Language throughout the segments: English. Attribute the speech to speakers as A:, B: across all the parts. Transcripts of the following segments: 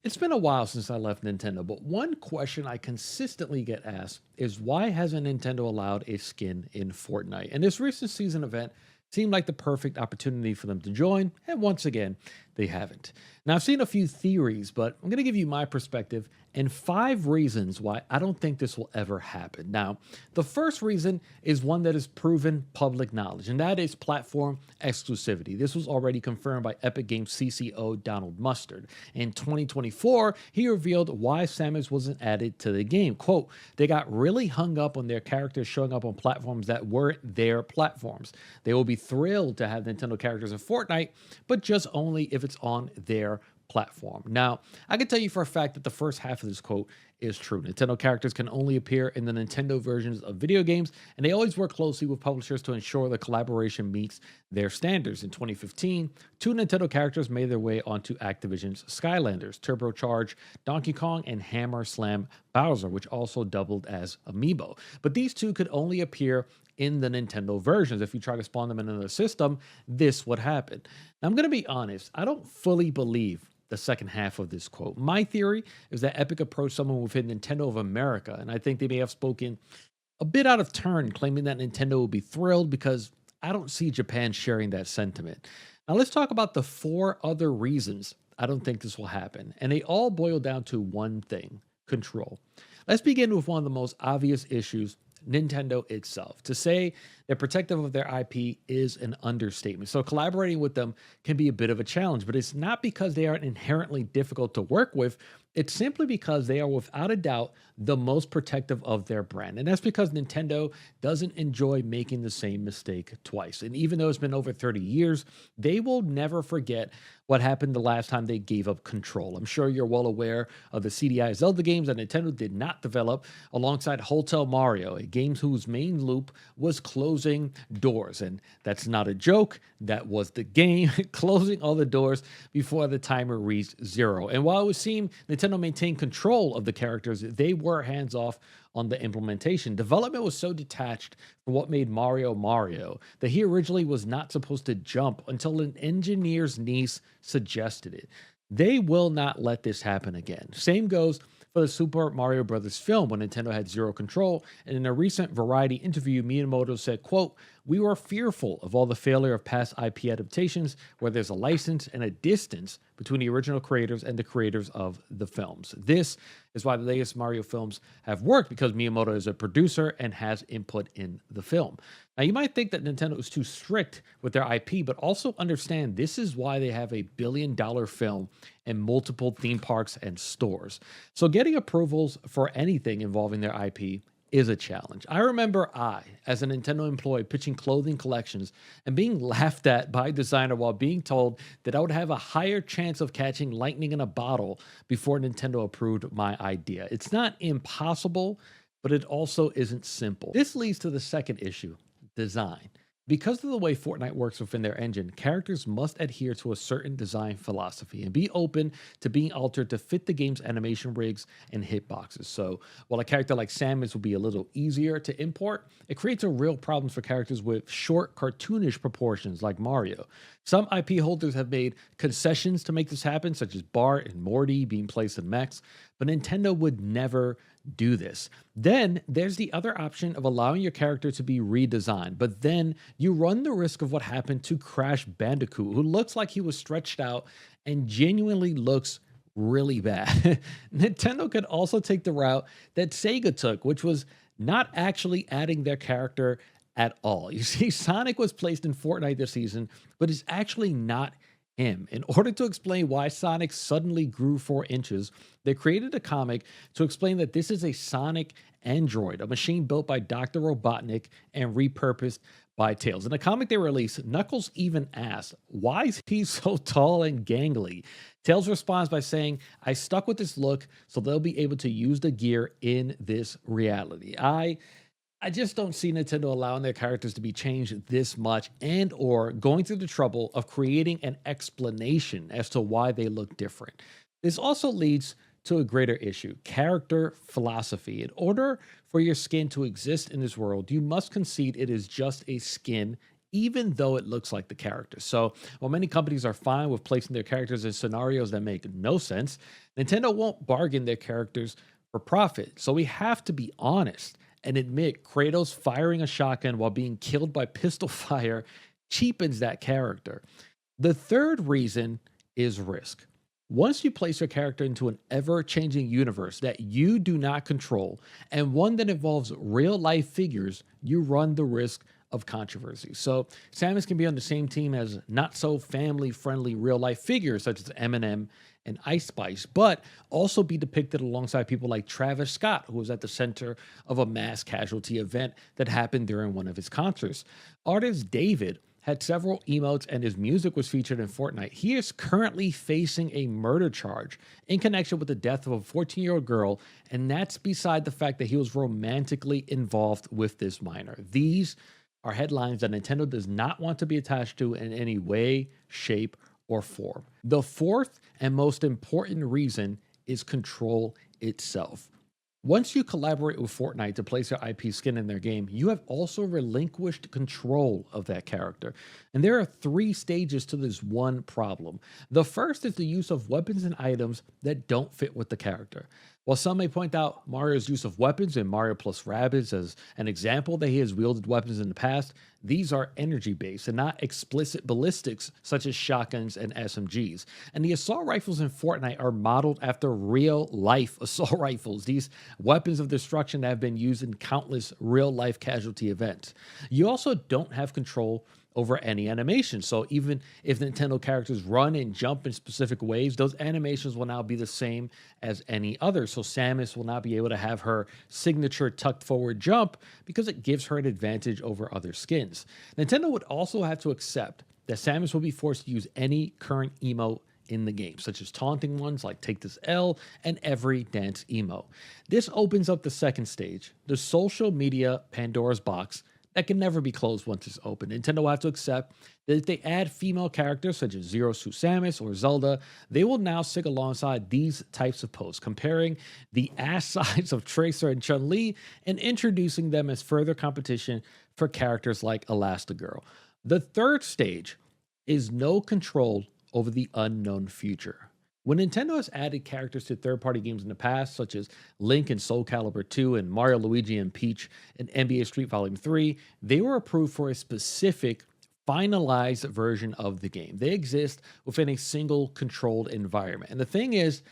A: It's been a while since I left Nintendo, but one question I consistently get asked is why hasn't Nintendo allowed a skin in Fortnite? And this recent season event seemed like the perfect opportunity for them to join, and once again, they haven't. Now, I've seen a few theories, but I'm going to give you my perspective and 5 reasons why I don't think this will ever happen. Now, the first reason is one that is proven public knowledge, and that is platform exclusivity. This was already confirmed by Epic Games CCO Donald Mustard. In 2024, he revealed why Samus wasn't added to the game. Quote, they got really hung up on their characters showing up on platforms that weren't their platforms. They will be thrilled to have Nintendo characters in Fortnite, but just only if it's on their platform. Now, I can tell you for a fact that the first half of this quote is true. Nintendo characters can only appear in the Nintendo versions of video games, and they always work closely with publishers to ensure the collaboration meets their standards. In 2015, 2 Nintendo characters made their way onto Activision's Skylanders, Turbocharge Donkey Kong, and Hammer Slam Bowser, which also doubled as Amiibo. But these two could only appear in the Nintendo versions. If you try to spawn them in another system, this would happen. Now, I'm going to be honest, I don't fully believe the second half of this quote. My theory is that Epic approached someone within Nintendo of America, and I think they may have spoken a bit out of turn, claiming that Nintendo will be thrilled because I don't see Japan sharing that sentiment. Now, let's talk about the 4 other reasons I don't think this will happen, and they all boil down to one thing: control. Let's begin with one of the most obvious issues: Nintendo itself. To say they're protective of their IP is an understatement. So collaborating with them can be a bit of a challenge, but it's not because they aren't inherently difficult to work with. It's simply because they are without a doubt the most protective of their brand. And that's because Nintendo doesn't enjoy making the same mistake twice. And even though it's been over 30 years, they will never forget what happened the last time they gave up control. I'm sure you're well aware of the CDI Zelda games that Nintendo did not develop alongside Hotel Mario, a game whose main loop was closing doors. And that's not a joke. That was the game, closing all the doors before the timer reached zero. And while it would seem Nintendo maintained control of the characters, they were hands off on the implementation. Development was so detached from what made Mario Mario that he originally was not supposed to jump until an engineer's niece suggested it. They will not let this happen again. Same goes for the Super Mario Brothers film when Nintendo had zero control. And in a recent Variety interview, Miyamoto said, quote, we were fearful of all the failure of past IP adaptations where there's a license and a distance between the original creators and the creators of the films. This is why the latest Mario films have worked, because Miyamoto is a producer and has input in the film. Now, you might think that Nintendo is too strict with their IP, but also understand this is why they have a $1 billion film and multiple theme parks and stores. So getting approvals for anything involving their IP is a challenge. I remember as a Nintendo employee, pitching clothing collections and being laughed at by a designer while being told that I would have a higher chance of catching lightning in a bottle before Nintendo approved my idea. It's not impossible, but it also isn't simple. This leads to the second issue: design. Because of the way Fortnite works within their engine, characters must adhere to a certain design philosophy and be open to being altered to fit the game's animation rigs and hitboxes. So, while a character like Samus will be a little easier to import, it creates a real problem for characters with short, cartoonish proportions like Mario. Some IP holders have made concessions to make this happen, such as Bart and Morty being placed in mechs, but Nintendo would never do this. Then there's the other option of allowing your character to be redesigned, but then you run the risk of what happened to Crash Bandicoot, who looks like he was stretched out and genuinely looks really bad. Nintendo could also take the route that Sega took, which was not actually adding their character at all. You see, Sonic was placed in Fortnite this season, but is actually not him. In order to explain why Sonic suddenly grew 4 inches, they created a comic to explain that this is a Sonic android, a machine built by Dr. Robotnik and repurposed by Tails. In the comic they released, Knuckles even asked, why is he so tall and gangly? Tails responds by saying, I stuck with this look so they'll be able to use the gear in this reality. I just don't see Nintendo allowing their characters to be changed this much and or going through the trouble of creating an explanation as to why they look different. This also leads to a greater issue: character philosophy. In order for your skin to exist in this world, you must concede it is just a skin even though it looks like the character. So, while many companies are fine with placing their characters in scenarios that make no sense, Nintendo won't bargain their characters for profit. So, we have to be honest and admit Kratos firing a shotgun while being killed by pistol fire cheapens that character. The third reason is risk. Once you place your character into an ever changing universe that you do not control and one that involves real life figures, you run the risk of controversy. So, Samus can be on the same team as not so family friendly real life figures such as Eminem and Ice Spice, but also be depicted alongside people like Travis Scott, who was at the center of a mass casualty event that happened during one of his concerts. Artist David had several emotes and his music was featured in Fortnite. He is currently facing a murder charge in connection with the death of a 14-year-old girl, and that's beside the fact that he was romantically involved with this minor. These are headlines that Nintendo does not want to be attached to in any way, shape, or form. The fourth and most important reason is control itself. Once you collaborate with Fortnite to place your IP skin in their game, you have also relinquished control of that character. And there are three stages to this one problem. The first is the use of weapons and items that don't fit with the character. While some may point out Mario's use of weapons in Mario plus Rabbids as an example that he has wielded weapons in the past, these are energy based and not explicit ballistics such as shotguns and SMGs. And the assault rifles in Fortnite are modeled after real life assault rifles, these weapons of destruction that have been used in countless real life casualty events. You also don't have control over any animation. So even if Nintendo characters run and jump in specific ways, those animations will now be the same as any other. So Samus will not be able to have her signature tucked forward jump because it gives her an advantage over other skins. Nintendo would also have to accept that Samus will be forced to use any current emote in the game, such as taunting ones like Take This L and every dance emo. This opens up the second stage, the social media Pandora's box, that can never be closed once it's open. Nintendo will have to accept that if they add female characters such as Zero Suit Samus or Zelda, they will now sit alongside these types of posts, comparing the ass size of Tracer and Chun-Li and introducing them as further competition for characters like Elastigirl. The third stage is no control over the unknown future. When Nintendo has added characters to third-party games in the past, such as Link in Soul Calibur 2 and Mario, Luigi, and Peach in NBA Street Volume 3, they were approved for a specific finalized version of the game. They exist within a single controlled environment. And the thing is,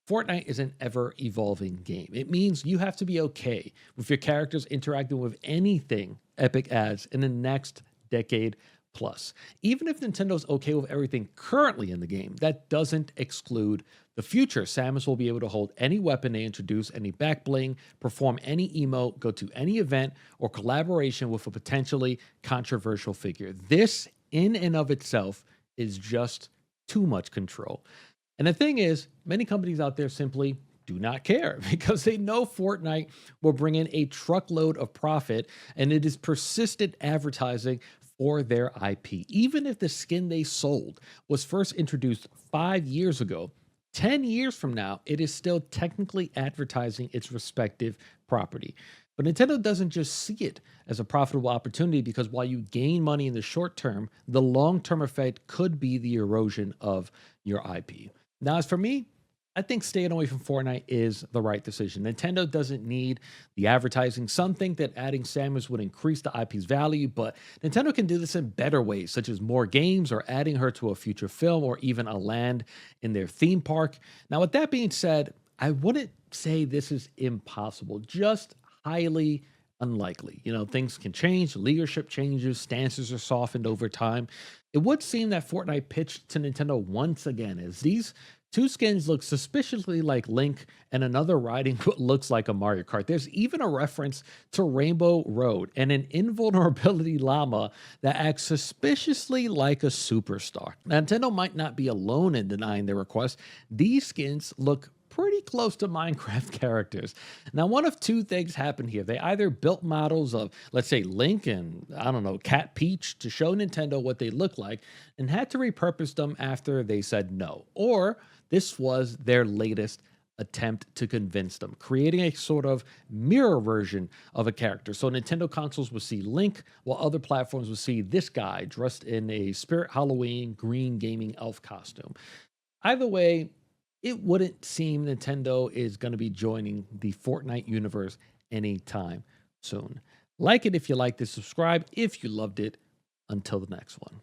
A: Fortnite is an ever-evolving game. It means you have to be okay with your characters interacting with anything Epic adds in the next decade plus. Even if Nintendo's okay with everything currently in the game, that doesn't exclude the future. Samus will be able to hold any weapon they introduce, any back bling, perform any emote, go to any event, or collaboration with a potentially controversial figure. This, in and of itself, is just too much control. And the thing is, many companies out there simply do not care because they know Fortnite will bring in a truckload of profit and it is persistent advertising for their IP. Even if the skin they sold was first introduced 5 years ago, 10 years from now, it is still technically advertising its respective property. But Nintendo doesn't just see it as a profitable opportunity because while you gain money in the short term, the long term effect could be the erosion of your IP. Now, as for me, I think staying away from Fortnite is the right decision. Nintendo doesn't need the advertising. Some think that adding Samus would increase the IP's value, but Nintendo can do this in better ways, such as more games or adding her to a future film or even a land in their theme park. Now, with that being said, I wouldn't say this is impossible, just highly unlikely. You know, things can change, leadership changes, stances are softened over time. It would seem that Fortnite pitched to Nintendo once again as these two skins look suspiciously like Link, and another riding what looks like a Mario Kart. There's even a reference to Rainbow Road and an invulnerability llama that acts suspiciously like a superstar. Now, Nintendo might not be alone in denying their request. These skins look pretty close to Minecraft characters. Now, one of two things happened here. They either built models of, let's say, Link and, I don't know, Cat Peach to show Nintendo what they look like and had to repurpose them after they said no. Or this was their latest attempt to convince them, creating a sort of mirror version of a character. So Nintendo consoles would see Link, while other platforms would see this guy dressed in a Spirit Halloween green gaming elf costume. Either way, it wouldn't seem Nintendo is going to be joining the Fortnite universe anytime soon. Like it if you liked it, subscribe if you loved it. Until the next one.